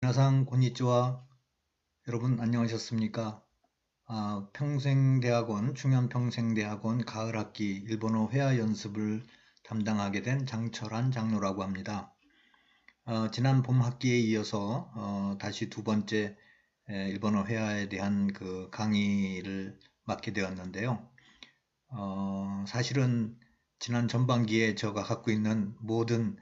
미나상 곤니치와. 여러분 안녕하셨습니까? 평생대학원 충현평생대학원 가을학기 일본어 회화 연습을 담당하게 된 장철환 장로라고 합니다. 지난 봄 학기에 이어서 다시 두 번째 일본어 회화에 대한 그 강의를 맡게 되었는데요. 사실은 지난 전반기에 제가 갖고 있는 모든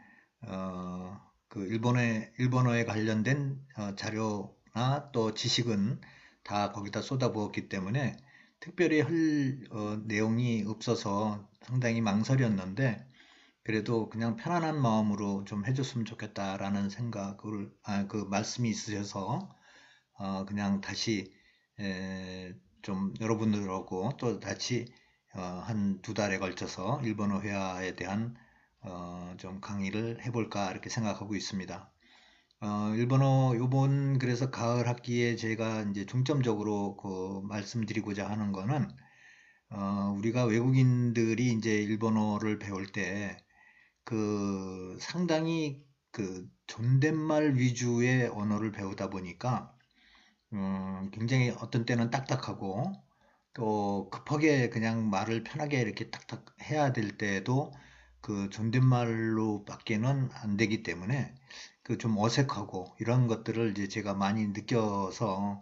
그 일본어에 관련된 자료나 또 지식은 다 거기다 쏟아부었기 때문에 특별히 할 내용이 없어서 상당히 망설였는데, 그래도 그냥 편안한 마음으로 좀 해줬으면 좋겠다라는 생각을 그 말씀이 있으셔서 그냥 다시 좀 여러분들하고 또 같이 한 두 달에 걸쳐서 일본어 회화에 대한 좀 강의를 해볼까 이렇게 생각하고 있습니다. 일본어 요번 그래서 가을 학기에 제가 이제 중점적으로 그 말씀드리고자 하는 거는 우리가 외국인들이 이제 일본어를 배울 때 그 상당히 그 존댓말 위주의 언어를 배우다 보니까 굉장히 어떤 때는 딱딱하고 또 급하게 그냥 말을 편하게 이렇게 딱딱 해야 될 때도 그 존댓말로 밖에는 안 되기 때문에 그 좀 어색하고 이런 것들을 이제 제가 많이 느껴서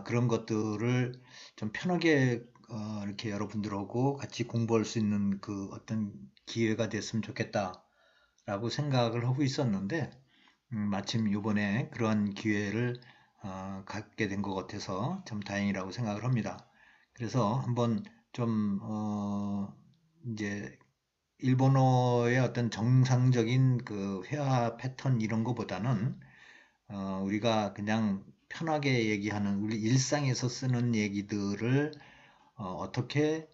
그런 것들을 좀 편하게 이렇게 여러분들하고 같이 공부할 수 있는 그 어떤 기회가 됐으면 좋겠다라고 생각을 하고 있었는데 마침 이번에 그러한 기회를 갖게 된 것 같아서 참 다행이라고 생각을 합니다. 그래서 한번 좀 이제 일본어의 어떤 정상적인 그 회화 패턴 이런 거보다는 우리가 그냥 편하게 얘기하는 우리 일상에서 쓰는 얘기들을 어떻게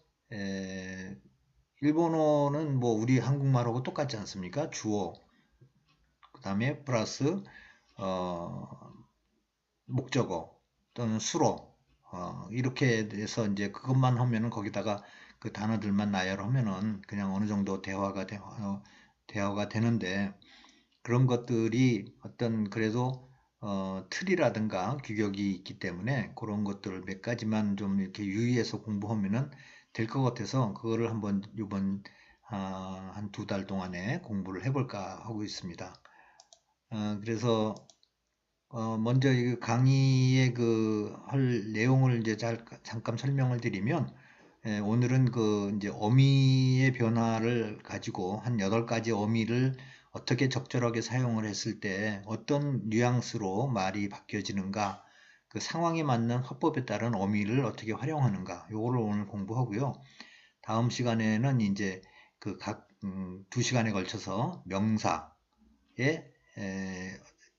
일본어는 뭐 우리 한국말하고 똑같지 않습니까? 주어, 그 다음에 플러스 어, 목적어 또는 수로 이렇게 돼서 이제 그것만 하면은 거기다가 그 단어들만 나열하면은 그냥 어느 정도 대화가 되는데, 그런 것들이 어떤 그래도 틀이라든가 규격이 있기 때문에 그런 것들을 몇 가지만 좀 이렇게 유의해서 공부하면은 될 것 같아서 그거를 한번 이번 한 두 달 동안에 공부를 해볼까 하고 있습니다. 그래서 먼저 이 강의의 그 할 내용을 이제 잠깐 설명을 드리면, 오늘은 그 이제 어미의 변화를 가지고 한 8가지 어미를 어떻게 적절하게 사용을 했을 때 어떤 뉘앙스로 말이 바뀌어지는가, 그 상황에 맞는 화법에 따른 어미를 어떻게 활용하는가, 요거를 오늘 공부하고요. 다음 시간에는 이제 그 각 2시간에 걸쳐서 명사에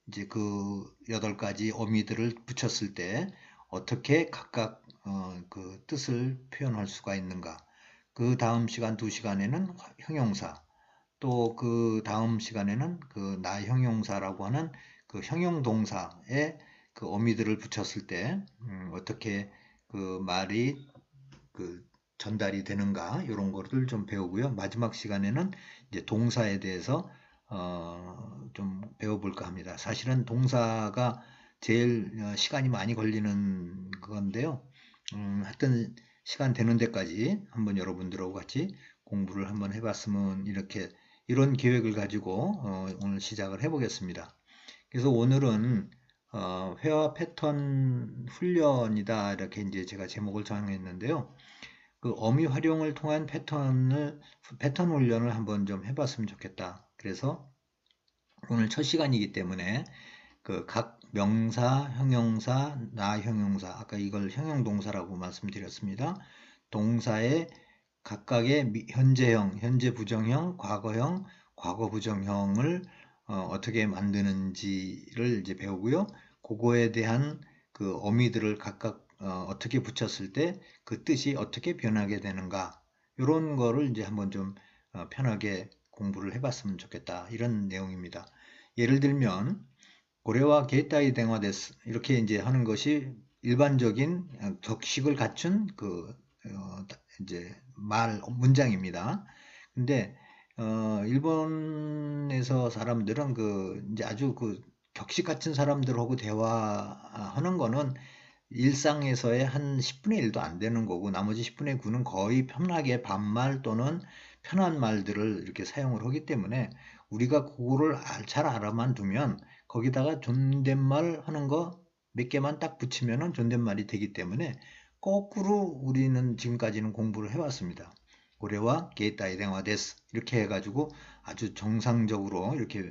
이제 그 8가지 어미들을 붙였을 때 어떻게 각각 그 뜻을 표현할 수가 있는가. 그 다음 시간 2시간에는 형용사, 또 그 다음 시간에는 그 나 형용사라고 하는 그 형용 동사에 그 어미들을 붙였을 때 어떻게 그 말이 그 전달이 되는가, 이런 거를 좀 배우고요. 마지막 시간에는 이제 동사에 대해서 좀 배워볼까 합니다. 사실은 동사가 제일 시간이 많이 걸리는 건데요. 하여튼 시간 되는 데까지 한번 여러분들하고 같이 공부를 한번 해봤으면, 이렇게 이런 계획을 가지고 오늘 시작을 해보겠습니다. 그래서 오늘은 회화 패턴 훈련이다, 이렇게 이제 제가 제목을 정했는데요. 그 어미 활용을 통한 패턴 훈련을 한번 좀 해봤으면 좋겠다. 그래서 오늘 첫 시간이기 때문에 그 각 명사, 형용사, 나 형용사, 아까 이걸 형용동사라고 말씀드렸습니다. 동사의 각각의 현재형, 현재 부정형, 과거형, 과거 부정형을 어떻게 만드는지를 이제 배우고요. 그거에 대한 그 어미들을 각각 어떻게 붙였을 때 그 뜻이 어떻게 변하게 되는가, 이런 거를 이제 한번 좀 편하게 공부를 해봤으면 좋겠다, 이런 내용입니다. 예를 들면 고래와 게이타이 대화 데스, 이렇게 이제 하는 것이 일반적인 격식을 갖춘 그 이제 문장입니다. 근데 일본에서 사람들은 그 이제 아주 그 격식 같은 사람들하고 대화하는 거는 일상에서의 한 10분의 1도 안 되는 거고 나머지 10분의 9는 거의 편하게 반말 또는 편한 말들을 이렇게 사용을 하기 때문에 우리가 그거를 잘 알아만 두면 거기다가 존댓말 하는 거 몇 개만 딱 붙이면은 존댓말이 되기 때문에 거꾸로 우리는 지금까지는 공부를 해왔습니다. 고래와 게이타이 댕화 데스 이렇게 해가지고 아주 정상적으로 이렇게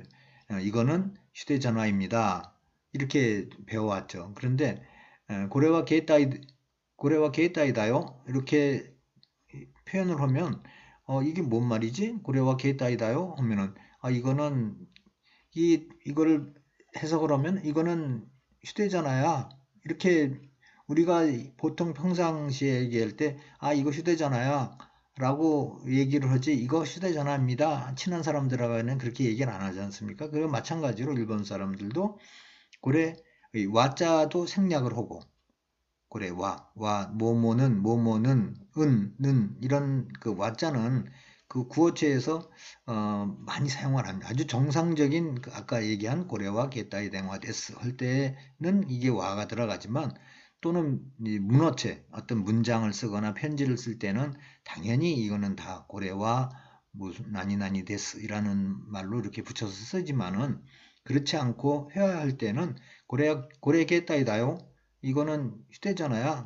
이거는 휴대전화입니다. 이렇게 배워왔죠. 그런데 고래와 게이타이다요 이렇게 표현을 하면 이게 뭔 말이지? 고래와 게이타이다요 하면은 이거는 이거를 해석을 하면 이거는 휴대전화야. 이렇게 우리가 보통 평상시에 얘기할 때 이거 휴대전화야 라고 얘기를 하지 이거 휴대전화입니다. 친한 사람들하고는 그렇게 얘기를 안 하지 않습니까? 그리고 마찬가지로 일본 사람들도 고래 와자도 생략을 하고 고래 뭐뭐는 는 이런 그 와자는 그 구어체에서 많이 사용을 합니다. 아주 정상적인 그 아까 얘기한 고래와 게타이 댕화 데스 할 때는 이게 와가 들어가지만 또는 이 문어체 어떤 문장을 쓰거나 편지를 쓸 때는 당연히 이거는 다 고래와 무슨 나니나니 데스 이라는 말로 이렇게 붙여서 쓰지만은 그렇지 않고 회화할 때는 고래 게타이다요 이거는 휴대전화야.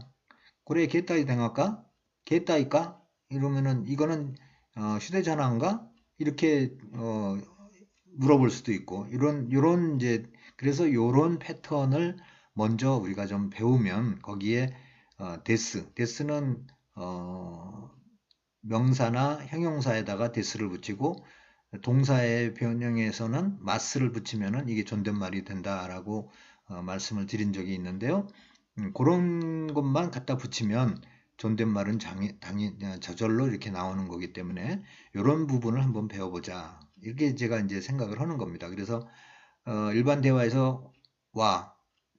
고래 게타이 댕할까? 게타이까? 이러면은 이거는 휴대전화인가? 이렇게 물어볼 수도 있고 이런 이제 그래서 요런 패턴을 먼저 우리가 좀 배우면 거기에 데스는 명사나 형용사에다가 데스를 붙이고 동사의 변형에서는 마스를 붙이면은 이게 존댓말이 된다라고 말씀을 드린 적이 있는데요. 그런 것만 갖다 붙이면 존댓말은 저절로 이렇게 나오는 거기 때문에 이런 부분을 한번 배워보자. 이렇게 제가 이제 생각을 하는 겁니다. 그래서 일반 대화에서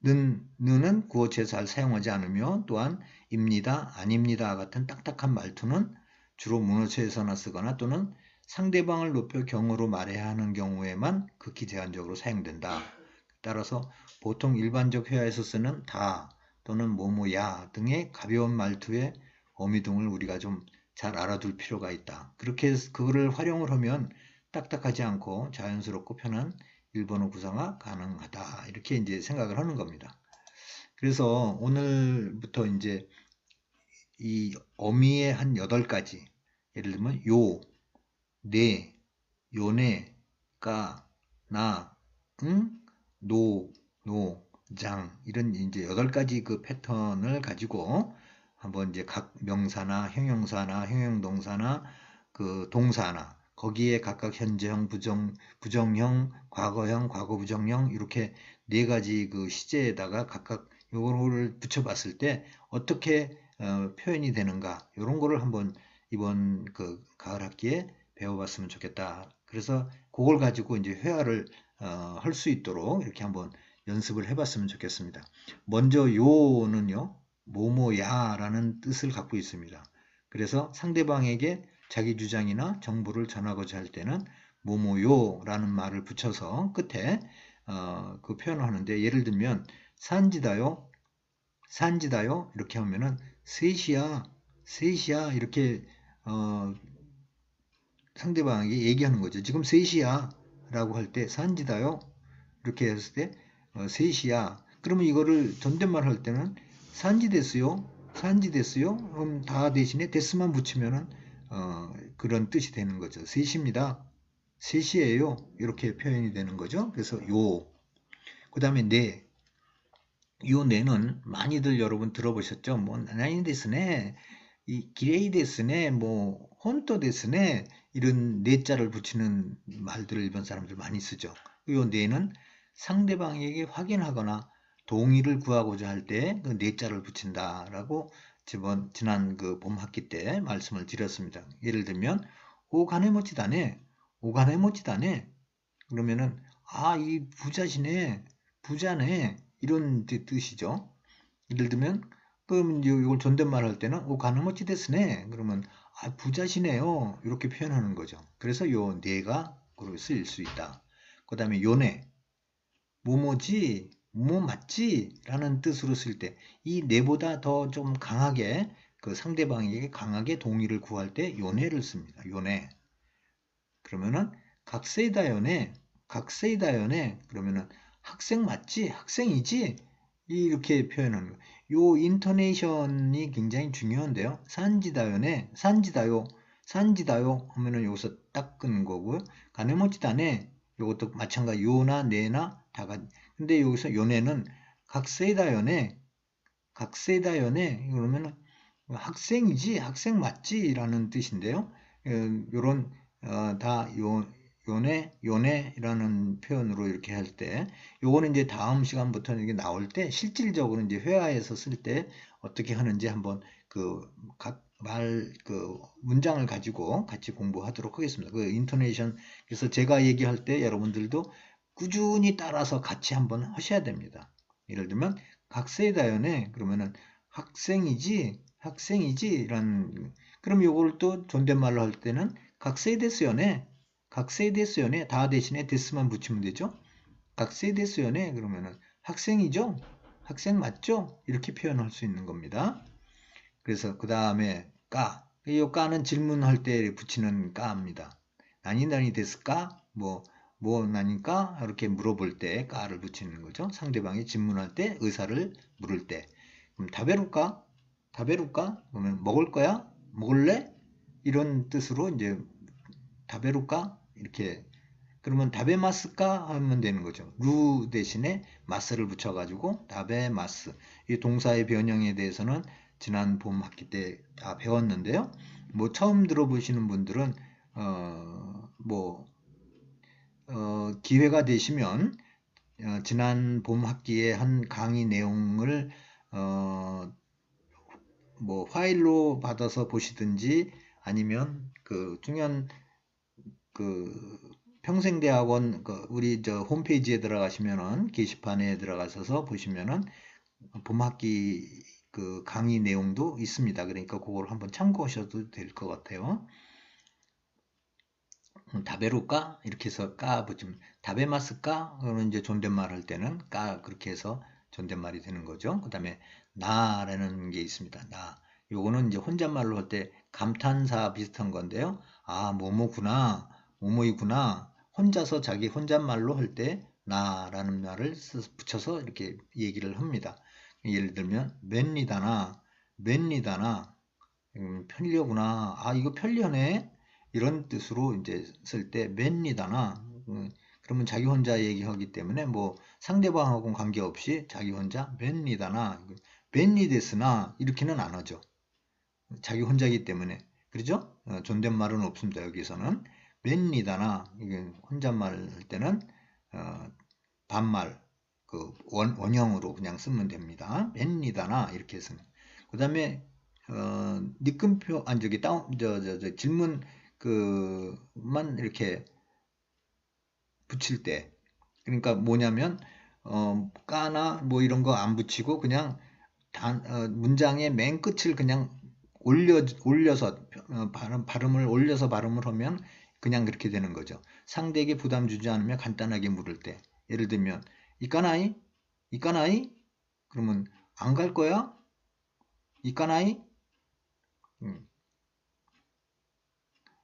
는은 구어체에 잘 사용하지 않으며 또한 입니다, 아닙니다 같은 딱딱한 말투는 주로 문어체에서나 쓰거나 또는 상대방을 높여 경으로 말해야 하는 경우에만 극히 제한적으로 사용된다. 따라서 보통 일반적 회화에서 쓰는 다 또는 뭐뭐야 등의 가벼운 말투의 어미 등을 우리가 좀 잘 알아둘 필요가 있다. 그렇게 해서 그거를 활용을 하면 딱딱하지 않고 자연스럽고 편한 일본어 구사가 가능하다. 이렇게 이제 생각을 하는 겁니다. 그래서 오늘부터 이제 이 어미의 한 8가지 예를 들면 네, 요네, 나, 노, 장 이런 이제 8가지 그 패턴을 가지고 한번 이제 각 명사나 형용사나 형용동사나 그 동사나 거기에 각각 현재형, 부정형, 과거형, 과거부정형 이렇게 4가지 그 시제에다가 각각 요거를 붙여봤을 때 어떻게 표현이 되는가 이런 거를 한번 이번 그 가을 학기에 배워봤으면 좋겠다. 그래서 그걸 가지고 이제 회화를 할 수 있도록 이렇게 한번 연습을 해봤으면 좋겠습니다. 먼저 요는요, 뭐뭐야 라는 뜻을 갖고 있습니다. 그래서 상대방에게 자기 주장이나 정보를 전하고자 할 때는 뭐뭐요 라는 말을 붙여서 끝에 그 표현을 하는데 예를 들면 산지다요 이렇게 하면은 셋이야 이렇게 상대방에게 얘기하는 거죠. 지금 3시야 라고 할 때 산지다요 이렇게 했을 때 3시야 그러면 이거를 존댓말 할 때는 산지 됐어요 그럼 다 대신에 데스만 붙이면은 그런 뜻이 되는 거죠. 3시입니다 3시예요 이렇게 표현이 되는 거죠. 그래서 그 다음에 요 네는 많이들 여러분 들어보셨죠? 뭐 나이 데스네 이 기레이 데스네 뭐 혼또 데스네 이런 네자를 붙이는 말들을 일본 사람들 많이 쓰죠. 요 네는 상대방에게 확인하거나 동의를 구하고자 할 때 그 네자를 붙인다라고 지난 그 봄 학기 때 말씀을 드렸습니다. 예를 들면 오가네모치다네 그러면은 이 부자네 이런 뜻이죠. 예를 들면 그럼 이걸 존댓말 할 때는 가나모치 데스네 그러면 부자시네요 이렇게 표현하는 거죠. 그래서 요 네가 쓰일 수 있다. 그 다음에 요네 뭐뭐지, 뭐 맞지? 라는 뜻으로 쓸 때 이 네보다 더 좀 강하게 그 상대방에게 강하게 동의를 구할 때 요네를 씁니다. 요네. 그러면은 각세이다요네, 각세이다요네. 그러면은 학생 맞지? 학생이지? 이렇게 표현하는 거예요. 요 인터네이션이 굉장히 중요한데요. 산지다요네, 산지다요, 산지다요 하면은 여기서 딱 끊는 거고요. 가네모치다네, 요것도 마찬가지 요나 네나 다가. 근데 여기서 요네는 각세이다요네, 각세다연에 그러면 학생이지 학생 맞지라는 뜻인데요. 요런 다 요네라는 표현으로 이렇게 할 때 요거는 이제 다음 시간부터는 이게 나올 때 실질적으로 이제 회화에서 쓸 때 어떻게 하는지 한번 그 각 말 그 문장을 가지고 같이 공부하도록 하겠습니다. 그 인토네이션 그래서 제가 얘기할 때 여러분들도 꾸준히 따라서 같이 한번 하셔야 됩니다. 예를 들면 각세다연에 그러면은 학생이지 학생이지 이런 그럼 요걸 또 존댓말로 할 때는 각세데스연에 각세데스연에 다 대신에 데스만 붙이면 되죠. 각세데스연에 그러면은 학생이죠. 학생 맞죠? 이렇게 표현할 수 있는 겁니다. 그래서 그 다음에 까. 이 까는 질문할 때 붙이는 까입니다. 나니 데스까? 뭐 나니까? 이렇게 물어볼 때 까를 붙이는 거죠. 상대방이 질문할 때 의사를 물을 때. 그럼 다베루까? 다베루까? 그러면 먹을 거야? 먹을래? 이런 뜻으로 이제 다베루까? 이렇게 그러면 다베마스까 하면 되는 거죠. 루 대신에 마스를 붙여가지고 다베마스. 이 동사의 변형에 대해서는 지난 봄 학기 때 다 배웠는데요. 뭐 처음 들어보시는 분들은 뭐 기회가 되시면 지난 봄 학기에 한 강의 내용을 어, 뭐 파일로 받아서 보시든지 아니면 그 중요한 그 평생대학원 그 우리 저 홈페이지에 들어가시면은 게시판에 들어가셔서 보시면은 봄학기 그 강의 내용도 있습니다. 그러니까 그걸 한번 참고하셔도 될 것 같아요. 다베루까 이렇게 해서 까 붙이면 다베마스까 그러면 이제 존댓말 할 때는 까 그렇게 해서 존댓말이 되는 거죠. 그다음에 나라는 게 있습니다. 나 요거는 이제 혼잣말로 할 때 감탄사 비슷한 건데요. 아 뭐뭐구나 뭐뭐이구나 혼자서 자기 혼잣말로 할 때 나라는 말을 붙여서 이렇게 얘기를 합니다. 예를 들면 맨니다나 맨니다나 편리하구나. 아, 이거 편리하네. 이런 뜻으로 이제 쓸 때 맨니다나. 그러면 자기 혼자 얘기하기 때문에 뭐 상대방하고는 관계없이 자기 혼자 맨니다나. 맨니데스나 이렇게는 안 하죠. 자기 혼자이기 때문에. 그렇죠? 존댓말은 없습니다. 여기서는. 맨니다나. 이게 혼잣말 할 때는 어, 반말 원형으로 그냥 쓰면 됩니다. 맨니다나 이렇게 쓰면. 그다음에 니끔표 아니 저기 다운 저 질문 그만 이렇게 붙일 때 그러니까 뭐냐면 까나 뭐 이런 거 안 붙이고 그냥 문장의 맨 끝을 그냥 올려서 발음을 올려서 발음을 하면 그냥 그렇게 되는 거죠. 상대에게 부담 주지 않으면 간단하게 물을 때 예를 들면 이까나이? 이까나이? 그러면 안 갈 거야? 이까나이? 음.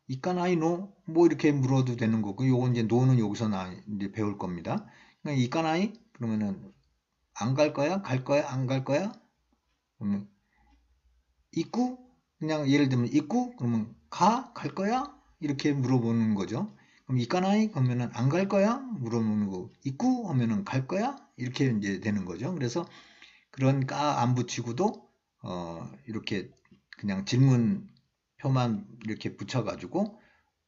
이까나이 노? 뭐 이렇게 물어도 되는 거고 요건 이제 노는 여기서 이제 배울 겁니다. 그러니까 이까나이? 그러면은 안 갈 거야? 갈 거야? 안 갈 거야? 그러면 있구? 그냥 예를 들면 있구? 그러면 가? 갈 거야? 이렇게 물어보는 거죠. 그럼 이까나이? 그러면은 안 갈 거야? 물어보는 거. 있구? 하면은 갈 거야? 이렇게 이제 되는 거죠. 그래서 그런 까 안 붙이고도 이렇게 그냥 질문표만 이렇게 붙여가지고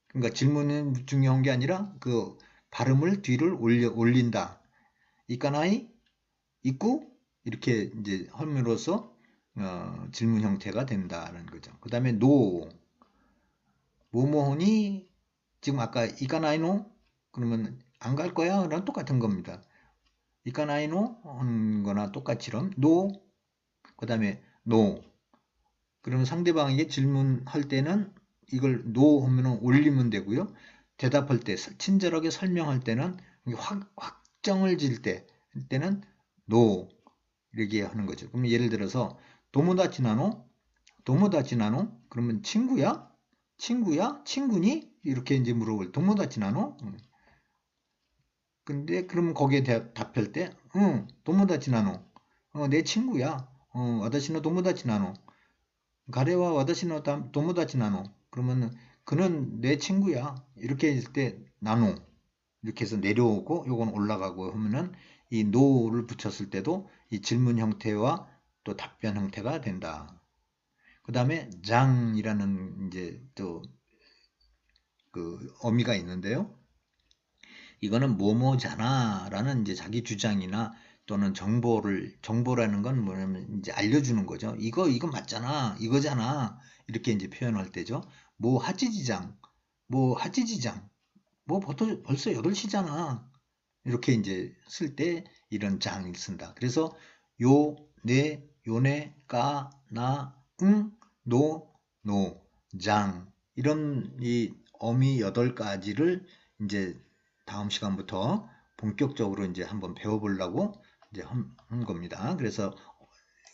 그러니까 질문은 중요한 게 아니라 그 발음을 뒤를 올린다. 이까나이? 있구? 이렇게 이제 함으로써 질문 형태가 된다는 거죠. 그 다음에 노 뭐뭐하니? 지금 아까 이까나이노? 그러면 안 갈 거야? 랑 똑같은 겁니다. 이까나이노? 하는 거나 똑같이럼 노? 그 다음에 노 그러면 상대방에게 질문할 때는 이걸 노 하면 올리면 되고요. 대답할 때 친절하게 설명할 때는 확 특정을 지을 때는 노 이렇게 하는 거죠. 그럼 예를 들어서 도모다치나노? 도모다치나노? 그러면 친구야? 친구야? 친구니? 이렇게 이제 물어볼 도모다치나노? 근데 그럼 거기에 답할 때 응, 도모다치나노? 내 친구야. 와다시노 도모다치나노? 가레와 와다시노 도모다치나노? 그러면 그는 내 친구야. 이렇게 했을 때 나노 이렇게 해서 내려오고 요건 올라가고 하면은 이 노를 붙였을 때도 이 질문 형태와 또 답변 형태가 된다. 그 다음에 장이라는 이제 또 그 어미가 있는데요. 이거는 뭐뭐잖아라는 이제 자기 주장이나 또는 정보라는 건 뭐냐면 이제 알려주는 거죠. 이거 맞잖아, 이거잖아 이렇게 이제 표현할 때죠. 뭐 하지지장, 뭐 하지지장, 뭐 벌써 8시잖아. 이렇게 이제 쓸 때 이런 장을 쓴다. 그래서 요, 네, 요네, 까, 나, 응, 노, 노, 장 이런 이 어미 8가지를 이제 다음 시간부터 본격적으로 이제 한번 배워보려고 이제 한 겁니다. 그래서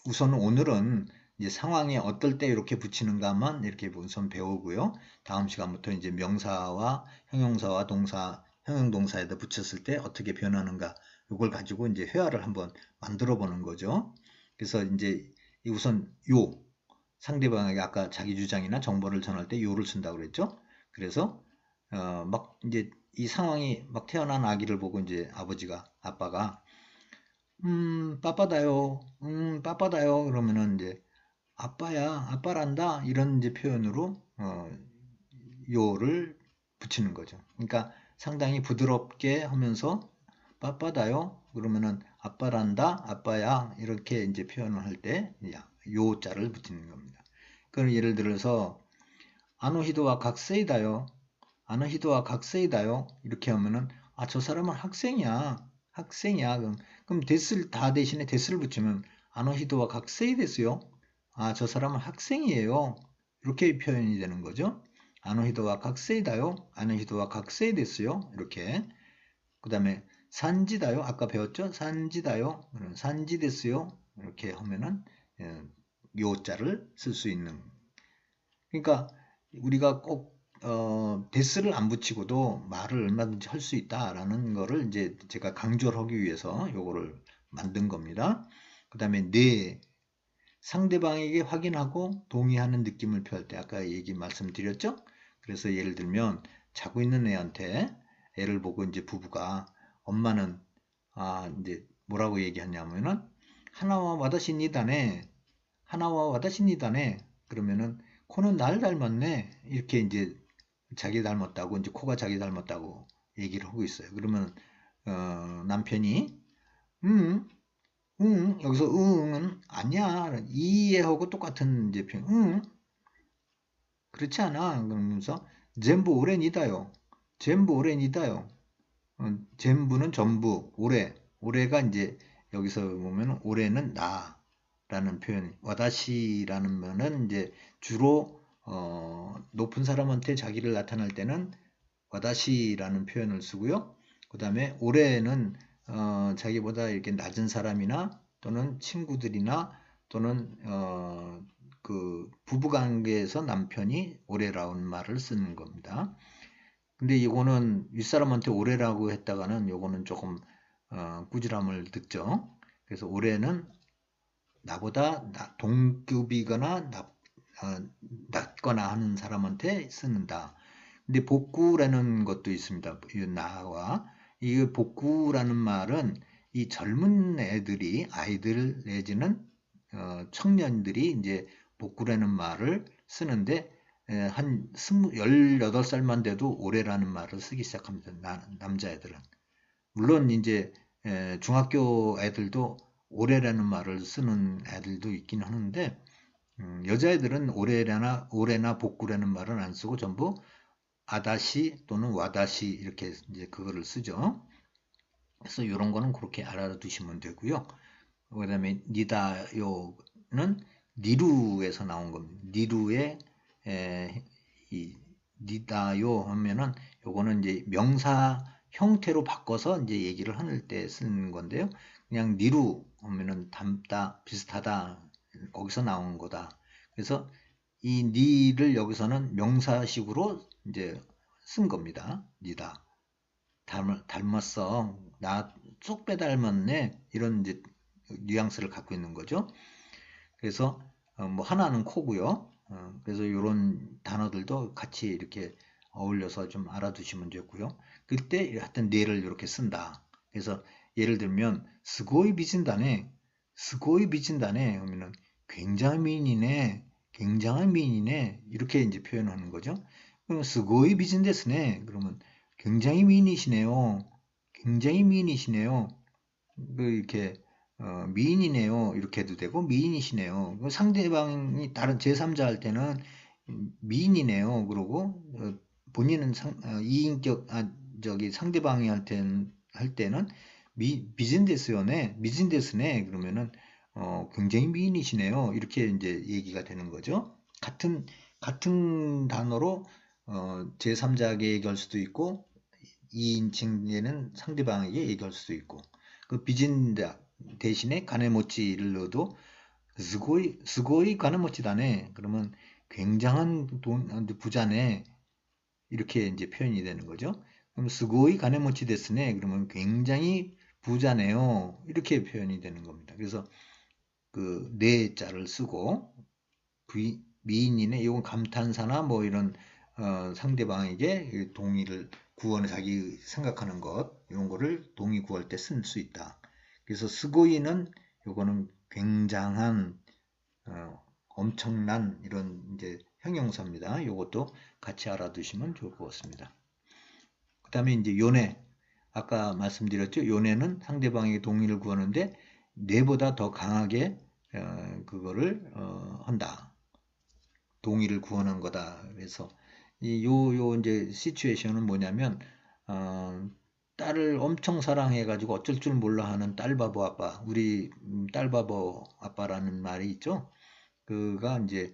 우선 오늘은 이제 상황에 어떨 때 이렇게 붙이는가만 이렇게 우선 배우고요. 다음 시간부터 이제 명사와 형용사와 동사, 형용동사에다 붙였을 때 어떻게 변하는가 이걸 가지고 이제 회화를 한번 만들어 보는 거죠. 그래서 이제 우선 요 상대방에게 아까 자기 주장이나 정보를 전할 때 요를 쓴다고 그랬죠. 그래서 막 이제 이 상황이 막 태어난 아기를 보고 이제 아빠가 빠빠다요. 빠빠다요. 그러면은 이제 아빠야, 아빠란다. 이런 이제 표현으로 요를 붙이는 거죠. 그러니까 상당히 부드럽게 하면서 빠빠다요. 그러면은 아빠란다, 아빠야. 이렇게 이제 표현을 할 때 요자를 붙이는 겁니다. 그럼 예를 들어서 아노히도와 각세이다요. 아노히도와 각세이다요. 이렇게 하면은 저 사람은 학생이야. 학생이야. 그럼 데스를 다 대신에 데스를 붙이면 아노히도와 각세이 데스요. 저 사람은 학생이에요. 이렇게 표현이 되는 거죠. 아노히도와 각세이다요. 아노히도와 각세이 데스요. 이렇게. 그 다음에 산지다요. 아까 배웠죠? 산지다요. 산지 데스요. 이렇게 하면은 요자를 쓸 수 있는. 그러니까 우리가 꼭 데스를 안 붙이고도 말을 얼마든지 할 수 있다라는 거를 이제 제가 강조를 하기 위해서 요거를 만든 겁니다. 그 다음에 네, 상대방에게 확인하고 동의하는 느낌을 표할 때 아까 말씀드렸죠? 그래서 예를 들면 자고 있는 애한테 애를 보고 이제 부부가 엄마는 이제 뭐라고 얘기하냐면은 하나와 와다시니다네, 하나와 와다시니다네. 그러면은 코는 날 닮았네. 이렇게 이제 자기 닮았다고 이제 코가 자기 닮았다고 얘기를 하고 있어요. 그러면 남편이 여기서 응은 아니야. 이해하고 똑같은 이제 표현. 그렇지 않아. 그러면서 전부 오렌이다요. 전부 오렌이다요. 전부는 전부, 올해가 이제 여기서 보면 올해는 나라는 표현, 와다시라는 면은 이제 주로 높은 사람한테 자기를 나타낼 때는 와다시라는 표현을 쓰고요. 그 다음에 올해는 자기보다 이렇게 낮은 사람이나 또는 친구들이나 또는 그 부부관계에서 남편이 올해라는 말을 쓰는 겁니다. 근데 이거는 윗사람한테 올해라고 했다가는 요거는 조금 꾸지람을 듣죠. 그래서 올해는 나보다 동급이거나 낮거나 하는 사람한테 쓰는다. 근데 복구라는 것도 있습니다. 이 나와 이 복구라는 말은 이 젊은 애들이 아이들 내지는 청년들이 이제 복구라는 말을 쓰는데 한 18살만 돼도 올해라는 말을 쓰기 시작합니다. 남자애들은. 물론 이제 중학교 애들도 올해라는 말을 쓰는 애들도 있긴 하는데 여자애들은 올해나 복구라는 말은 안 쓰고 전부 아다시 또는 와다시 이렇게 이제 그거를 쓰죠. 그래서 이런 거는 그렇게 알아두시면 되고요. 그 다음에 니다요는 니루에서 나온 겁니다. 니루의 이 니다요 하면은 요거는 이제 명사 형태로 바꿔서 이제 얘기를 할 때 쓰는 건데요. 그냥 니루 하면은 닮다, 비슷하다, 거기서 나온 거다. 그래서 이 니를 여기서는 명사식으로 이제 쓴 겁니다. 니다. 닮았어. 나 쏙 빼닮았네. 이런 이제 뉘앙스를 갖고 있는 거죠. 그래서 뭐 하나는 코고요. 그래서 이런 단어들도 같이 이렇게 어울려서 좀 알아두시면 좋고요. 그때 하여튼 뇌를 이렇게 쓴다. 그래서 예를 들면 스고이 비진다네. 스고이 비진다네 하면은 굉장한 미인이네. 굉장한 미인이네. 이렇게 이제 표현하는 거죠. 그럼 스고이 비진데스네. 그러면 굉장히 미인이시네요. 굉장히 미인이시네요. 이렇게 미인이네요. 이렇게 해도 되고 미인이시네요. 상대방이 다른 제3자 할 때는 미인이네요. 그러고 본인은 이인격 저기 상대방이 할 때는 미진데스요네. 미진데스네. 그러면은 굉장히 미인이시네요. 이렇게 이제 얘기가 되는 거죠. 같은 단어로 제3자에게 얘기할 수도 있고 2인칭에는 상대방에게 얘기할 수도 있고 그 비진다 대신에 가네모치를 넣어도 스고이 가네모치다네. 그러면 굉장한 부자네. 이렇게 이제 표현이 되는 거죠. 그럼 스고이 가네모치 데스네. 그러면 굉장히 부자네요. 이렇게 표현이 되는 겁니다. 그래서 그 네 자를 쓰고 미인이네. 이건 감탄사나 뭐 이런 상대방에게 동의를 구원을 자기 생각하는 것 이런 거를 동의 구할 때 쓸 수 있다. 그래서 스고이는 요거는 굉장한 엄청난 이런 이제 형용사입니다. 요것도 같이 알아두시면 좋을 것 같습니다. 그 다음에 이제 요네 아까 말씀드렸죠. 요네는 상대방에게 동의를 구하는데 뇌보다 더 강하게 그거를 한다. 동의를 구하는 거다. 그래서 요 이제 시츄에이션은 뭐냐면 딸을 엄청 사랑해가지고 어쩔 줄 몰라 하는 딸바보 아빠, 우리 딸바보 아빠라는 말이 있죠. 그가 이제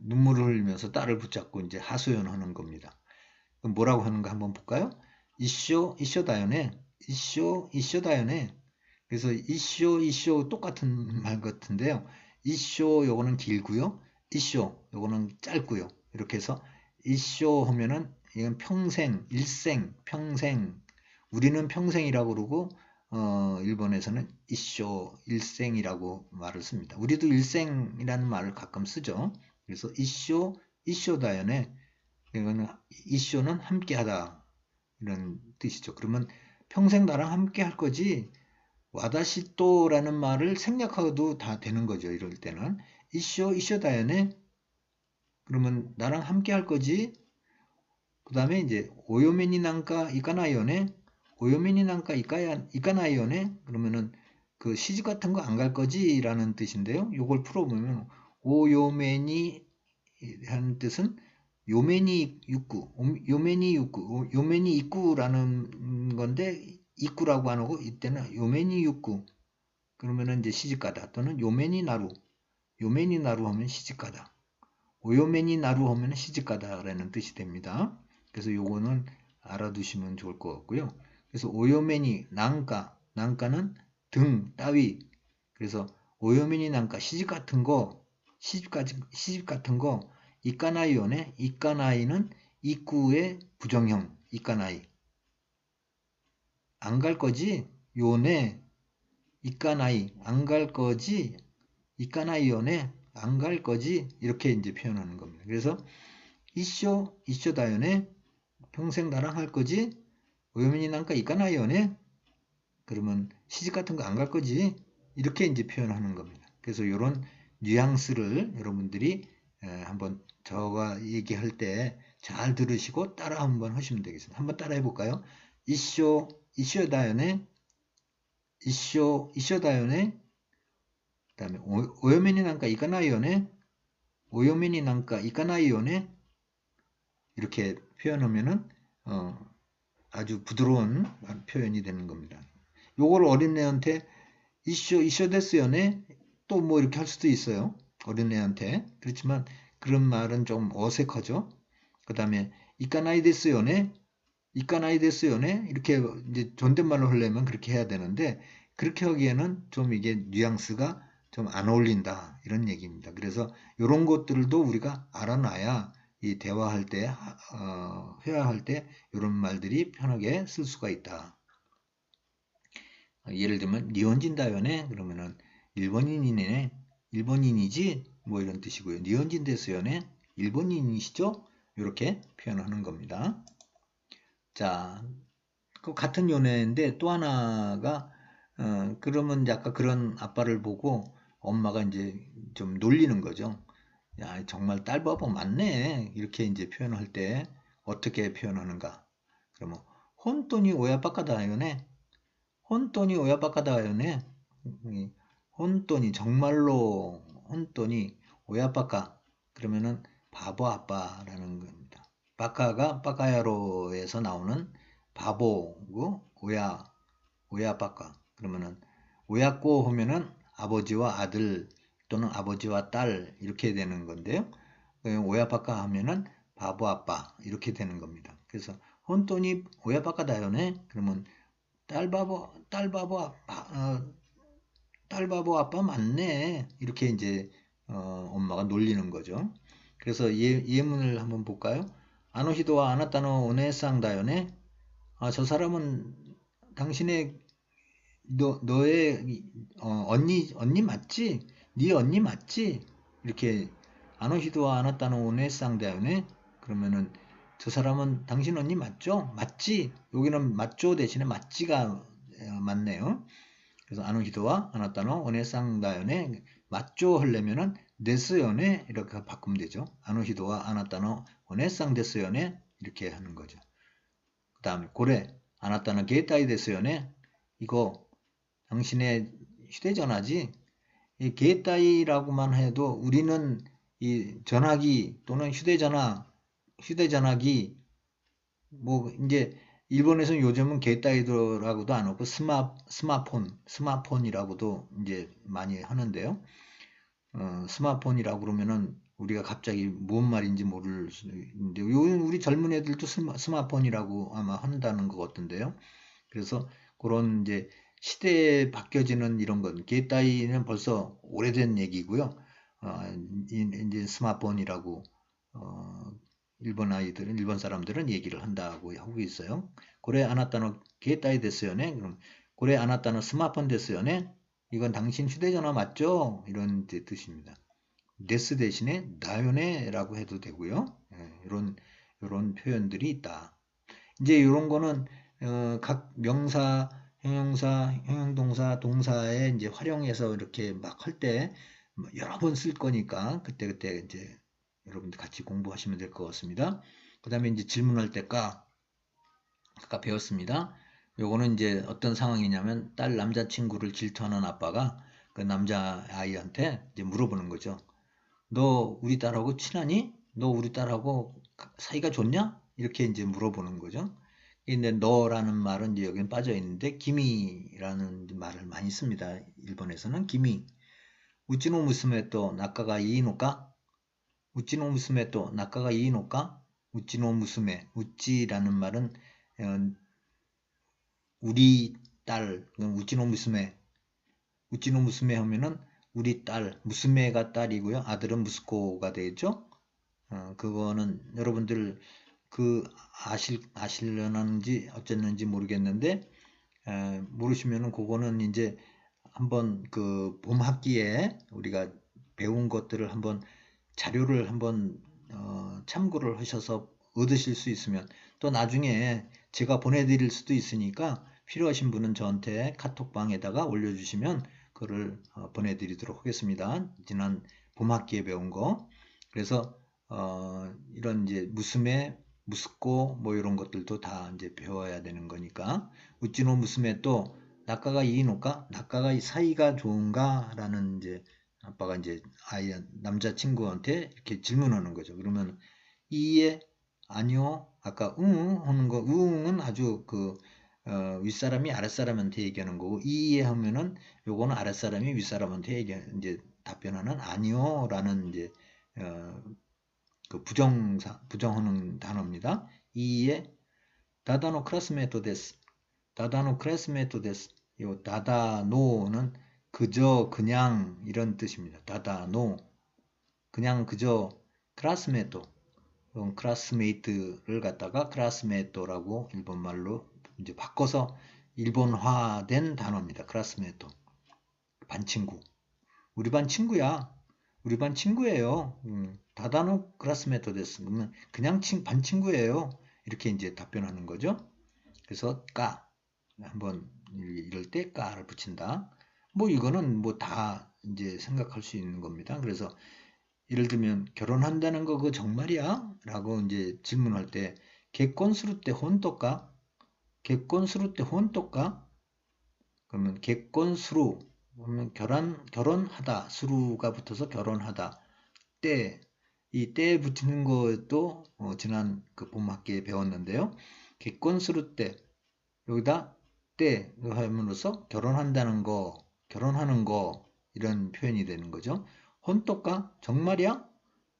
눈물을 흘리면서 딸을 붙잡고 이제 하소연하는 겁니다. 그럼 뭐라고 하는가 한번 볼까요? 이쇼다요네, 이쇼다요네. 그래서 이쇼 똑같은 말 같은데요. 이쇼 요거는 길고요. 이쇼 요거는 짧고요. 이렇게 해서 이쇼 하면은 이건 평생, 일생, 평생. 우리는 평생이라고 그러고 일본에서는 이쇼, 일생이라고 말을 씁니다. 우리도 일생이라는 말을 가끔 쓰죠. 그래서 이쇼다요네. 이거는 이쇼는 함께하다 이런 뜻이죠. 그러면 평생 나랑 함께 할 거지? 와다시또라는 말을 생략하고도 다 되는 거죠. 이럴 때는 이쇼다요네. 그러면 나랑 함께 할 거지? 그 다음에 이제 오요메니 난까 이까나요네. 오요메니 난까 이까나요네. 그러면은 그 시집 같은 거 안 갈 거지? 라는 뜻인데요. 요걸 풀어보면 오요메니 하는 뜻은 요메니 육구, 요메니 입구라는 건데 입구라고 안 하고 이때는 요메니 육구. 그러면은 이제 시집가다 또는 요메니 나루 하면 시집가다. 오요메니 나루 하면 시집가다라는 뜻이 됩니다. 그래서 요거는 알아두시면 좋을 것 같고요. 그래서 오요메니 난가는 등 따위. 그래서 오요메니 난가 시집 같은 거 이까나이요네. 이까나이는 입구의 부정형 이까나이. 안 갈 거지? 요네. 이까나이. 안 갈 거지? 이까나이요네. 안 갈 거지? 이렇게 이제 표현하는 겁니다. 그래서 이쇼다요네. 평생 나랑 할 거지? 오요민이 난까 이까나이요네. 그러면 시집 같은 거 안 갈 거지? 이렇게 이제 표현하는 겁니다. 그래서 이런 뉘앙스를 여러분들이 한번 저가 얘기할 때 잘 들으시고 따라 한번 하시면 되겠습니다. 한번 따라 해볼까요? 이쇼다요네. 이쇼다요네. 그 다음에 오요민이 난까 이까나이요네. 오요민이 난까 이까나이요네. 이렇게 표현하면은 아주 부드러운 표현이 되는 겁니다. 요걸 어린애한테 이쇼 데스요네 또 뭐 이렇게 할 수도 있어요. 어린애한테. 그렇지만 그런 말은 좀 어색하죠. 그 다음에 이까나이 데스요네 이까나이 데스요네 이렇게 이제 존댓말로 하려면 그렇게 해야 되는데 그렇게 하기에는 좀 이게 뉘앙스가 좀 안 어울린다 이런 얘기입니다. 그래서 이런 것들도 우리가 알아놔야 이 대화할 때 회화할 때 이런 말들이 편하게 쓸 수가 있다. 예를 들면 니혼진 다요네 그러면은 일본인이네 일본인이지 뭐 이런 뜻이고요. 니혼진 데스요네 일본인이시죠? 이렇게 표현하는 겁니다. 자, 그 같은 연애인데 또 하나가 그러면 약간 그런 아빠를 보고 엄마가 이제 좀 놀리는 거죠. 야, 정말 딸 바보 맞네. 이렇게 이제 표현할 때 어떻게 표현하는가? 그러면 혼돈이 오야바카다요네. 혼돈이 오야바카다요네. 혼돈이 정말로 혼돈이 오야바카 그러면은 바보 아빠라는 겁니다. 바카가 바카야로에서 나오는 바보고 오야바카 그러면은 오야꼬 하면은 아버지와 아들 또는 아버지와 딸 이렇게 되는 건데요. 오야바카 하면은 바보 아빠 이렇게 되는 겁니다. 그래서 혼돈이 오야바카다요네. 그러면 딸 바보 아빠 맞네. 이렇게 이제 엄마가 놀리는 거죠. 그래서 예문을 한번 볼까요? 아노히도와 아나타노 오네상다요네. 아, 저 사람은 당신의 너의 언니 맞지? 네 언니 맞지? 이렇게 아노히도와 아나타노 오네상다요네. 그러면은 저 사람은 당신 언니 맞죠? 맞지? 여기는 맞죠 대신에 맞지가 맞네요. 그래서 아노히도와 아나타노 오네상다요네 맞죠 하려면은 데스요네 이렇게 바꾸면 되죠. 아노히도와 아나타노 오네상 데스요네 이렇게 하는 거죠. 그 다음에 고래 아나타노 게이타이 데스요네 이거 당신의 휴대전화지. 이 게이타이라고만 해도 우리는 이 전화기 또는 휴대전화기 뭐 이제 일본에서는 요즘은 게이타이라고도 안 하고 스마폰이라고도 이제 많이 하는데요. 스마폰이라고 그러면은 우리가 갑자기 뭔 말인지 모를 수 있는데 요즘 우리 젊은 애들도 스마폰이라고 아마 한다는 것 같은데요. 그래서 그런 이제 시대에 바뀌어지는 이런 건 게이타이는 벌써 오래된 얘기고요. 이제 스마폰이라고 어, 일본 사람들은 얘기를 한다고 하고 있어요. 고래 아나타노 게이타이 데스요네. 그럼 고래 아나타노 스마폰 데스요네. 이건 당신 휴대전화 맞죠? 이런 뜻입니다. 데스 대신에 나요네라고 해도 되고요. 이런 표현들이 있다. 이제 이런 거는 각 명사, 형용사, 형용동사, 동사에 이제 활용해서 이렇게 막 할 때 여러 번 쓸 거니까 그때그때 이제 여러분들 같이 공부하시면 될 것 같습니다. 그 다음에 이제 질문할 때까 아까 배웠습니다. 요거는 이제 어떤 상황이냐면 딸 남자친구를 질투하는 아빠가 그 남자 아이한테 이제 물어보는 거죠. 너 우리 딸하고 친하니? 너 우리 딸하고 사이가 좋냐? 이렇게 이제 물어보는 거죠. 근데 너라는 말은 이제 여기는 빠져 있는데 기미라는 말을 많이 씁니다. 일본에서는 기미. 우찌노 무스메 또 낙가가 이이노까? 우찌노 무스메 또 낙가가 이이노까? 우찌노 무스메. 우찌라는 말은 어, 우리 딸, 우찌노 무스메. 우찌노 무스메 하면은 우리 딸, 무스메가 딸이고요. 아들은 무스코가 되죠. 그거는 여러분들 그 아실려는지 어쨌는지 모르겠는데 모르시면은 그거는 이제 한번 그 봄 학기에 우리가 배운 것들을 한번 자료를 한번 참고를 하셔서 얻으실 수 있으면 또 나중에 제가 보내드릴 수도 있으니까 필요하신 분은 저한테 카톡방에다가 올려주시면 그거를 보내드리도록 하겠습니다. 지난 봄 학기에 배운 거. 그래서 이런 이제 무스메, 무스코 뭐 이런 것들도 다 이제 배워야 되는 거니까 우찌노 무스메 또 낙가가 이이노까? 낙가가 사이가 좋은가? 라는 이제 아빠가 이제 아이 남자친구한테 이렇게 질문하는 거죠. 그러면 이에 아니요. 아까 응 하는 거 응은 아주 그 윗사람이 아랫사람한테 얘기하는 거고 이에 하면은 요거는 아랫사람이 윗사람한테 이제 답변하는 아니요라는 이제 그 부정하는 단어입니다. 이에 다다노 클래스메이트 데스. 다다노 클래스메이트 데스. 요 다다노는 그저 그냥 이런 뜻입니다. 다다노 그냥 그저 클래스메이트 클래스메이트를 갖다가 클래스메이트라고 일본말로 이제 바꿔서 일본화된 단어입니다. 클래스메이트 반친구. 우리 반 친구야. 우리 반 친구예요. 다다노 클래스메이트 데스. 그러면 그냥 반 친구예요. 이렇게 이제 답변하는 거죠. 그래서 까 한번 이럴 때 까를 붙인다. 뭐 이거는 뭐 다 이제 생각할 수 있는 겁니다. 그래서 예를 들면 결혼한다는 거 그거 정말이야? 라고 이제 질문할 때結婚する때 혼또까?結婚する때 혼또까? 그러면結婚する그러면 결혼하다 수루가 붙어서 결혼하다 때 이 때에 붙이는 것도 지난 그 봄학기에 배웠는데요.結婚する때 여기다 때 함으로써 결혼한다는 거, 결혼하는 거 이런 표현이 되는 거죠. 혼또까? 정말이야?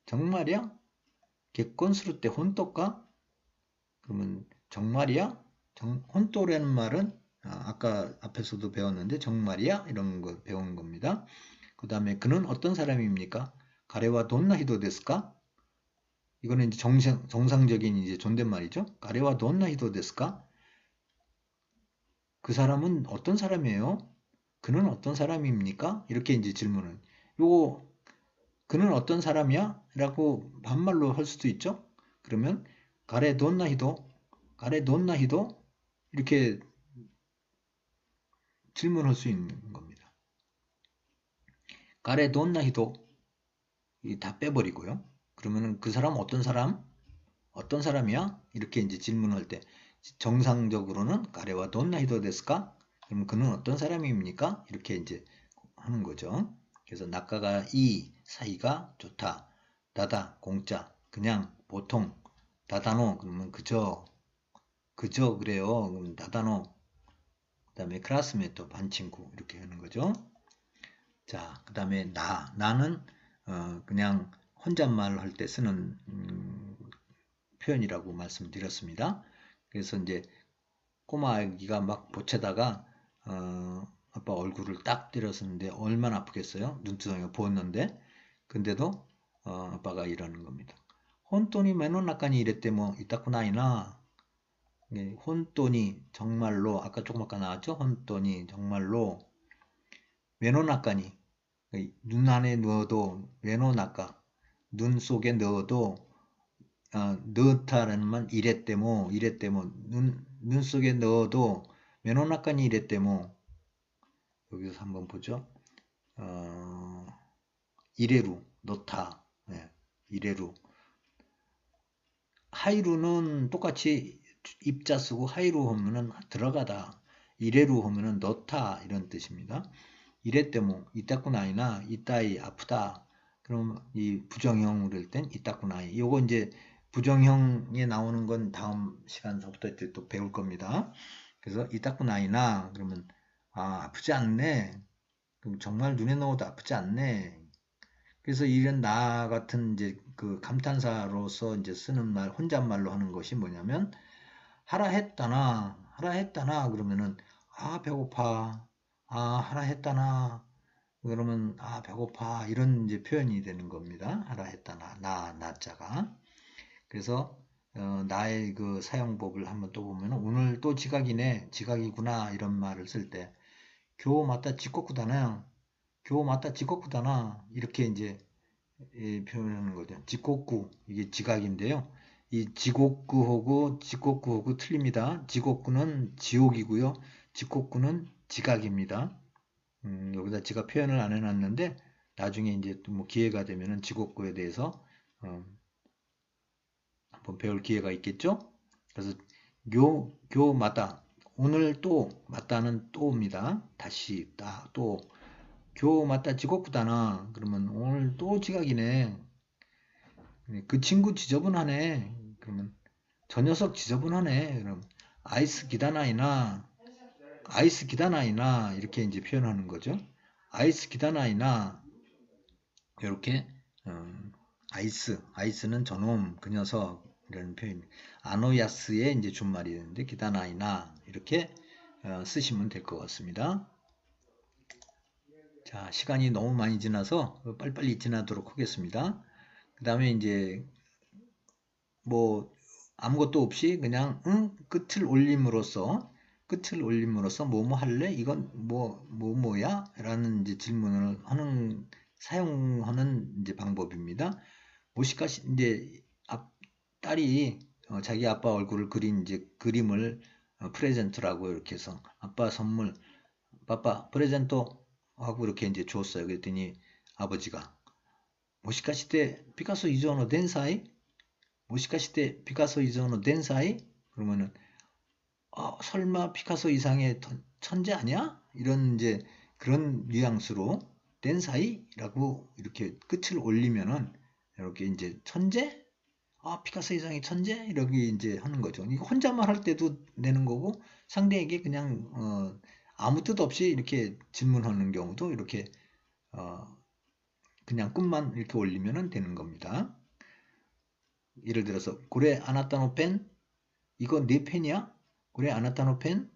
정말이야? 結婚する때 혼또까? 그러면 정말이야? 혼또라는 말은 아까 앞에서도 배웠는데 정말이야? 이런 거 배운 겁니다. 그 다음에 그는 어떤 사람입니까? 가레와 돈나 히도 데스까? 이거는 이제 정상적인 이제 존댓말이죠. 가레와 돈나 히도 데스까? 그 사람은 어떤 사람이에요? 그는 어떤 사람입니까? 이렇게 이제 질문을. 요거 그는 어떤 사람이야? 라고 반말로 할 수도 있죠. 그러면 가레 돈나 히도 가레 돈나 히도 이렇게 질문할 수 있는 겁니다. 가레 돈나 히도 다 빼버리고요. 그러면 그 사람 어떤 사람? 어떤 사람이야? 이렇게 이제 질문할 때 정상적으로는 가레와 돈나 히도 데스까? 그러면 그는 어떤 사람입니까? 이렇게 이제 하는 거죠. 그래서 낙가가 이 사이가 좋다. 다다 공짜 그냥 보통 다다노 그러면 그저 그래요. 그럼 다다노 그 다음에 클래스메이트 반친구 이렇게 하는 거죠. 자, 그 다음에 나는 그냥 혼잣말 할 때 쓰는 표현이라고 말씀드렸습니다. 그래서 이제 꼬마 아기가 막 보채다가 아빠 얼굴을 딱 때렸었는데 얼마나 아프겠어요? 눈두덩이가 부었는데 근데도 아빠가 이러는 겁니다. 혼돈이 매논나까니 이랬대 뭐 이따구나이나 혼돈이 정말로 아까 조금 아까 나왔죠? 혼돈이 정말로 매논나까니 눈 안에 넣어도 매논나까 눈 속에 넣어도 넣다라는 말 이랬대모 눈 속에 넣어도 매논나까니 이랬대모 여기서 한번 보죠. 이래루 넣다 이래루 하이루는 똑같이 입자 쓰고 하이루 하면은 들어가다 이래루 하면은 넣다 이런 뜻입니다. 이랬대모 이따구나이나 이따이 아프다 그럼 이 부정형으로 할 땐 이따구나이 요거 이제 부정형에 나오는 건 다음 시간서부터 또 배울 겁니다. 그래서 이따구나이나 그러면 아프지 않네 그럼 정말 눈에 넣어도 아프지 않네. 그래서 이런 나 같은 이제 그 감탄사로서 이제 쓰는 말, 혼잣말로 하는 것이 뭐냐면 하라 했다나 그러면은 배고파 하라 했다나 그러면 배고파 이런 이제 표현이 되는 겁니다. 하라 했다나 나자가 그래서 나의 그 사용법을 한번 또 보면 오늘 또 지각이구나 이런 말을 쓸 때 교 맞다 지코쿠다나 교 맞다 지코쿠다나 이렇게 이제 표현하는 거죠. 지코쿠 이게 지각인데요. 이 지코쿠하고 틀립니다. 지코쿠는 지옥이고요. 지코쿠는 지각입니다. 여기다 제가 표현을 안 해놨는데 나중에 이제 또 뭐 기회가 되면은 지코쿠에 대해서 한번 배울 기회가 있겠죠. 그래서 교 맞다 오늘 또 맞다는 또입니다. 다시 또 교 맞다 지곡구다나 그러면 오늘 또 지각이네. 그 친구 지저분하네. 그러면 저 녀석 지저분하네. 그럼 아이스 기다나이나 이렇게 이제 표현하는 거죠. 아이스 기다나이나 이렇게 아이스는 저놈 그 녀석 이라는 표현입니다. 아노야스의 이제 준말이 되는데 기다나이나 이렇게 쓰시면 될 것 같습니다. 자, 시간이 너무 많이 지나서 빨리빨리 지나도록 하겠습니다. 그 다음에 이제 뭐 아무것도 없이 그냥 끝을 올림으로써 뭐뭐 할래? 이건 뭐야? 라는 이제 질문을 하는 사용하는 이제 방법입니다. 모시카시 이제 딸이 자기 아빠 얼굴을 그린 이제 그림을 프레젠트라고 이렇게 해서 아빠 선물 빠빠 프레젠토 하고 이렇게 이제 줬어요. 그랬더니 아버지가 모시카시테 피카소 이조노 덴사이? 모시카시테 피카소 이조노 덴사이? 그러면은 설마 피카소 이상의 천재 아니야? 이런 이제 그런 뉘앙스로 덴사이라고 이렇게 끝을 올리면은 이렇게 이제 천재? 피카소 이상의 천재? 이렇게 이제 하는 거죠. 이거 혼자만 할 때도 내는 거고 상대에게 그냥 아무 뜻 없이 이렇게 질문하는 경우도 이렇게 그냥 끝만 이렇게 올리면 되는 겁니다. 예를 들어서 고래 아나타노 펜? 이거 네 펜이야? 고래 아나타노 펜?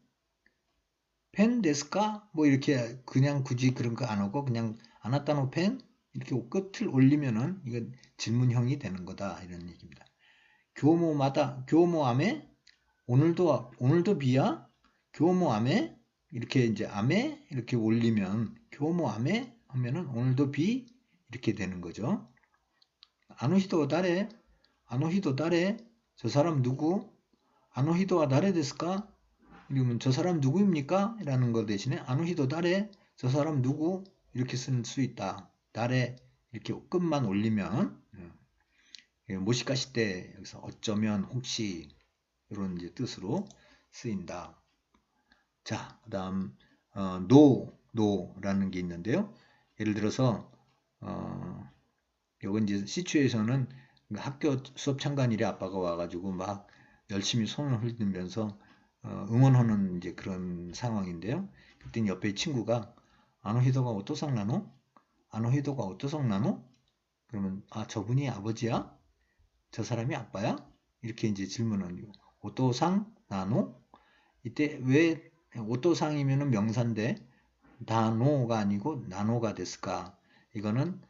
펜 데스까? 뭐 이렇게 그냥 굳이 그런 거 안 하고 그냥 아나타노 펜? 이렇게 끝을 올리면은 이건 질문형이 되는 거다 이런 얘기입니다. 교모마다 교모암에 오늘도 비야? 교모암에 이렇게 이제 암에 이렇게 올리면 교모암에 하면은 오늘도 비 이렇게 되는 거죠. 아노히도 다레? 아노히도 다레? 저 사람 누구? 아노히도와 다레 데스까? 이러면 저 사람 누구입니까? 라는 거 대신에 아노히도 다레? 저 사람 누구? 이렇게 쓸 수 있다. 다레 이렇게 끝만 올리면 모시카시 때 여기서 어쩌면 혹시 이런 이제 뜻으로 쓰인다. 자, 그 다음 노라는 게 있는데요. 예를 들어서 요건 이제 시츄에이션은 학교 수업 참관일에 아빠가 와가지고 막 열심히 손을 흔들면서 응원하는 이제 그런 상황인데요. 그때 옆에 친구가 아노히도가 어떠상나노? 아노히도가 어떠상나노? 그러면 저분이 아버지야? 저 사람이 아빠야? 이렇게 이제 질문은 오토상 나노? 이때 왜 오토상이면은 명사인데 나노가 아니고 나노가 됐을까? 이거는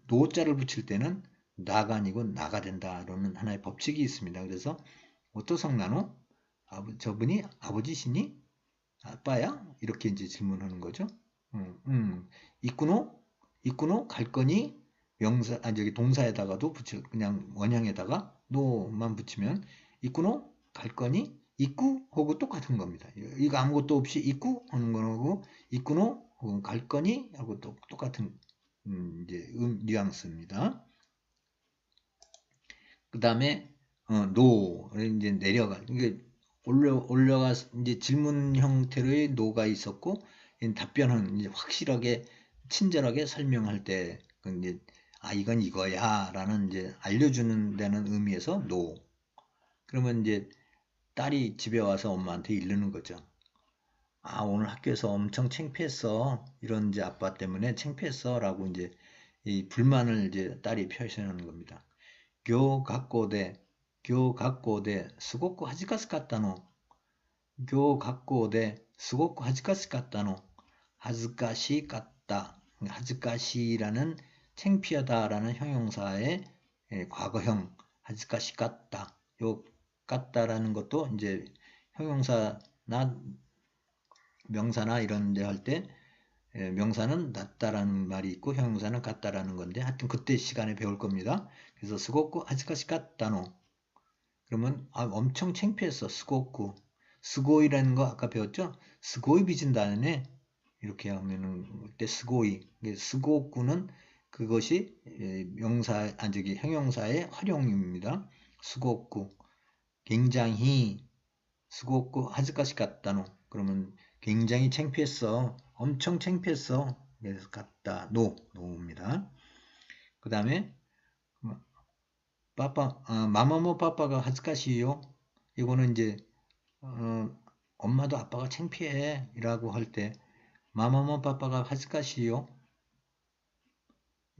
노자를 붙일 때는 나가 아니고 나가 된다. 라는 하나의 법칙이 있습니다. 그래서 오토상 나노? 저분이 아버지시니? 아빠야? 이렇게 이제 질문하는 거죠. 이꾸노 갈 거니? 명사 저기 동사에다가도 붙여 그냥 원형에다가 노만 붙이면 이꾸노 갈 거니? 이꾸 하고 똑같은 겁니다. 이거 아무것도 없이 이꾸 하는 거하고 이꾸노 갈 거니? 하고 또 똑같은 이제 뉘앙스입니다. 그 다음에 노를 이제 내려가 이게 올려가 이제 질문 형태로의 노가 있었고 답변은 이제 확실하게 친절하게 설명할 때 이제 이건 이거야라는 이제 알려주는 데는 의미에서 노. 그러면 이제 딸이 집에 와서 엄마한테 이르는 거죠. 오늘 학교에서 엄청 창피했어. 이런 이제 아빠 때문에 창피했어라고 이제 이 불만을 이제 딸이 표현하는 겁니다. 교学校で すごく恥ずかしかったの。교学校ですごく恥ずかしかったの。恥ずかしかった. 하즈카시라는 창피하다라는 형용사의 과거형 하즈카시깠다. 요 깠다라는 것도 이제 형용사나 명사나 이런 데 할 때 명사는 낫다라는 말이 있고 형용사는 같다라는 건데 하여튼 그때 시간에 배울 겁니다. 그래서 스고쿠 하즈카시깠다노. 그러면 엄청 창피했어. 스고쿠. 스고이라는 거 아까 배웠죠? 스고이 빚은다네. 이렇게 하면은 때 스고이. 스고쿠는 그것이 명사 저기 형용사의 활용입니다. 스고쿠. 굉장히 스고쿠 하즈카시깠다노. 그러면 굉장히 창피했어. 엄청 창피했어. 그래서 갔다. 노입니다. 그 다음에 마마모 파파가 하즈카시요. 이거는 이제 엄마도 아빠가 창피해 라고 할 때 마마모 파파가 하즈카시요.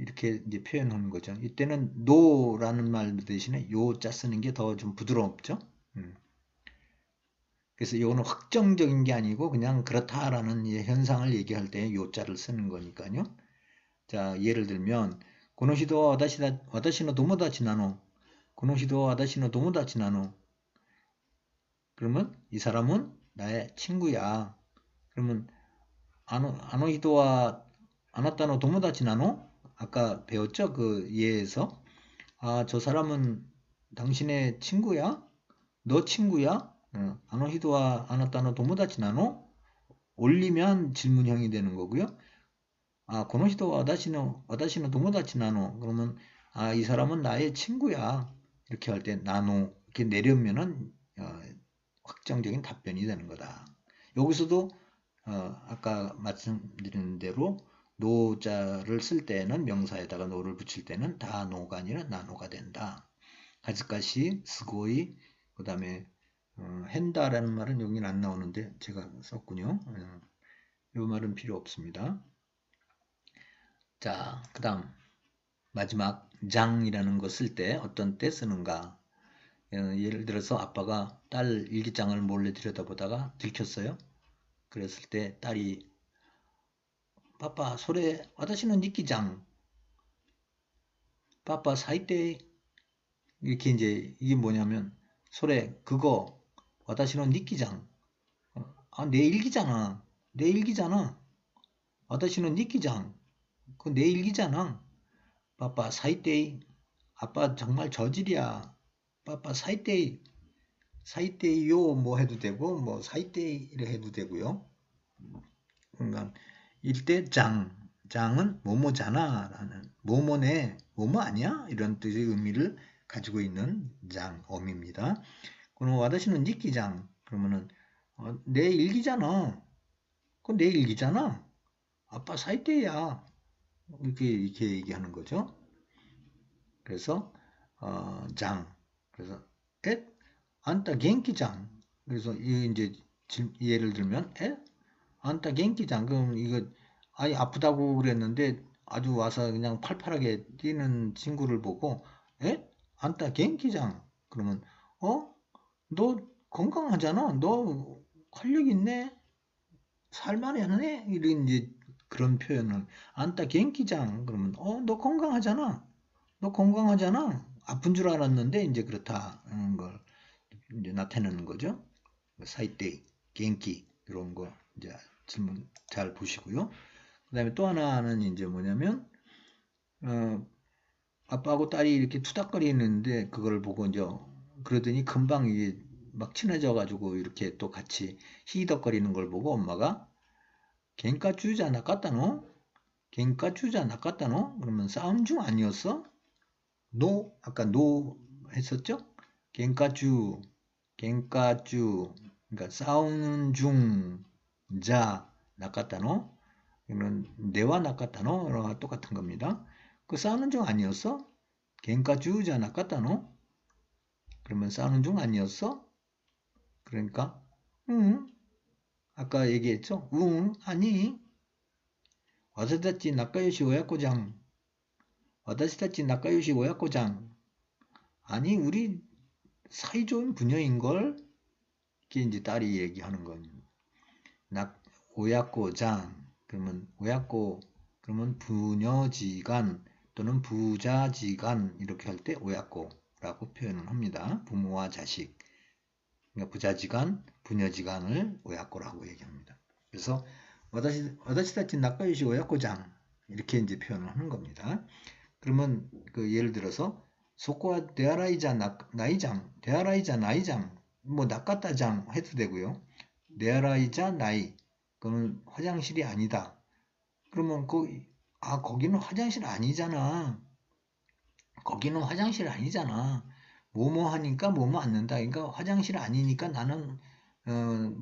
이렇게 이제 표현하는 거죠. 이때는 노라는 말 대신에 요자 쓰는 게 더 좀 부드럽죠. 그래서 이거는 확정적인 게 아니고 그냥 그렇다라는 현상을 얘기할 때 요자를 쓰는 거니까요. 자, 예를 들면 この人は私の友達なの。この人は私の友達なの。 그러면 이 사람은 나의 친구야. 그러면 あの人はあなたの友達なの? 아까 배웠죠? 그 예에서. 아, 저 사람은 당신의 친구야? 너 친구야? あの人はあなたの友達なの? 올리면 질문형이 되는 거고요. 아, この人は私の友達なの? 그러면 아, 이 사람은 나의 친구야. 이렇게 할 때 나노 이렇게 내려면은 확정적인 답변이 되는 거다. 여기서도 아까 말씀드린 대로 노자를 쓸 때는 명사에다가 노를 붙일 때는 다 노가 아니라 나노가 된다. 하즈카시, 스고이, 그 다음에 hen다라는 말은 여기는 안 나오는데 제가 썼군요. 이 말은 필요 없습니다. 자, 그 다음 마지막 장이라는 거 쓸 때 어떤 때 쓰는가? 예를 들어서 아빠가 딸 일기장을 몰래 들여다보다가 들켰어요. 그랬을 때 딸이 빠빠 소래 와다시노 니키장 빠빠 사이때 이렇게 이제 이게 뭐냐면 소래 그거 와다시노 니키장 아, 내 일기잖아. 내 일기잖아. 와다시노 니키장 그거 내 일기잖아. 빠빠 사이때 아빠 정말 저질이야. 빠빠 사이때 사이때요 뭐 해도 되고 뭐 사이때를 해도 되고요. 그러니까 일대 장은 뭐뭐잖아 라는 뭐뭐네 뭐뭐 아니야 이런 뜻의 의미를 가지고 있는 어미입니다. 그럼 와다시는 니키장 그러면은 내 일기잖아. 그건 내 일기잖아. 아빠 사이때야. 이렇게 얘기하는 거죠. 그래서 그래서 에 안타 겐키장 그래서 이제 예를 들면 에 안타 겐키장 그럼 이거 아니 아프다고 그랬는데 아주 와서 그냥 팔팔하게 뛰는 친구를 보고 에 안타 겐키장 그러면 너 건강하잖아 너 활력 있네 살만하네 이런 이제 그런 표현을 안타 겐키장 그러면 너 건강하잖아 너 건강하잖아 아픈 줄 알았는데 이제 그렇다는 걸 이제 나타내는 거죠. 사이테, 겐키 이런 거 이제 질문 잘 보시고요. 그다음에 또 하나는 이제 뭐냐면 아빠하고 딸이 이렇게 투닥거리는데 그걸 보고 이제 그러더니 금방 이게 막 친해져 가지고 이렇게 또 같이 히덕거리는 걸 보고 엄마가 겐카주자 나갔다노? 겐카주자 나갔다노? 그러면 싸움 중 아니었어? 노 아까 노 했었죠? 겐카주 그러니까 싸우는 중, 자, 나카타노, 이는 네와 나카타노랑 똑같은 겁니다. 그 싸우는 중 아니었어? 겐카주자 나카타노? 그러면 싸우는 중 아니었어? 그러니까 응, 아까 얘기했죠? 응, 아니. 와타시타치 나카요시 오야코장. 와타시타치 나카요시 오야코장. 아니, 우리 사이좋은 부녀인걸? 이게 이제 딸이 얘기하는 겁니다. 오야코장 그러면 오야코 그러면 부녀지간 또는 부자지간 이렇게 할 때 오야코라고 표현을 합니다. 부모와 자식 그러니까 부자지간 부녀지간을 오야코라고 얘기합니다. 그래서 와다시다치 나카요시 오야코장 이렇게 이제 표현을 하는 겁니다. 그러면 그 예를 들어서 소코와 데아라이자 나이장 데아라이자 나이장 뭐 나카타장 해도 되고요. 데아라이자 나이 그러면 화장실이 아니다. 그러면 거기는 화장실 아니잖아. 거기는 화장실 아니잖아. 뭐뭐 하니까 뭐뭐 않는다. 그러니까 화장실 아니니까 나는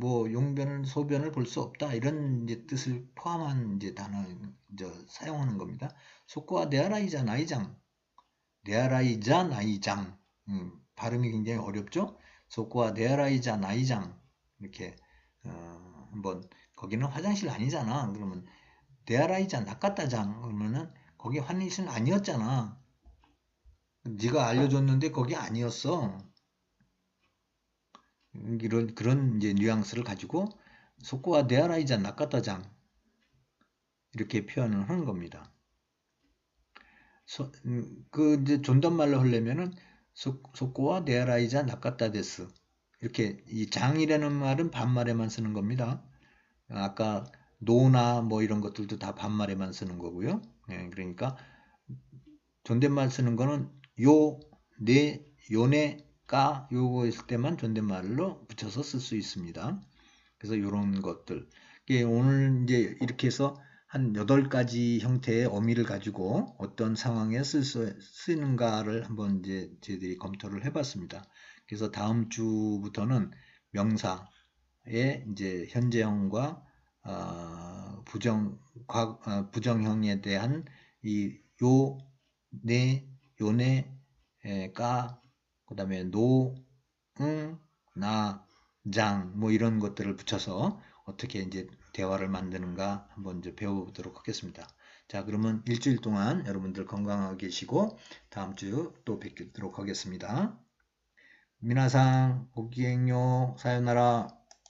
뭐 용변을 소변을 볼 수 없다. 이런 이제 뜻을 포함한 이제 단어 사용하는 겁니다. 소코와 데아라이자 나이장. 데아라이자 나이장. 발음이 굉장히 어렵죠? 소코와 데아라이자 나이장. 이렇게 한번 거기는 화장실 아니잖아. 그러면 데아라이자 나카타장 그러면은 거기 환희신 아니었잖아. 네가 알려줬는데 거기 아니었어. 그런 이제 뉘앙스를 가지고 소코와 데아라이자 나카타장 이렇게 표현을 하는 겁니다. 그 이제 존댓말로 하려면은 소코와 데아라이자 나카타 데스 이렇게 이 장이라는 말은 반말에만 쓰는 겁니다. 아까 노나 뭐 이런 것들도 다 반말에만 쓰는 거고요. 네, 그러니까 존댓말 쓰는 거는 요, 네, 요네, 까 요거 있을 때만 존댓말로 붙여서 쓸 수 있습니다. 그래서 이런 것들. 오늘 이제 이렇게 해서 한 8가지 형태의 어미를 가지고 어떤 상황에 쓰는가를 한번 이제 저희들이 검토를 해봤습니다. 그래서 다음 주부터는 명사의 이제 현재형과 부정형에 대한 이 요, 네, 요네, 까, 그 다음에 노, 응, 나, 장, 뭐 이런 것들을 붙여서 어떻게 이제 대화를 만드는가 한번 이제 배워보도록 하겠습니다. 자, 그러면 일주일 동안 여러분들 건강하게 계시고 다음 주 또 뵙도록 하겠습니다. 미나상, 고기행요, 사요나라.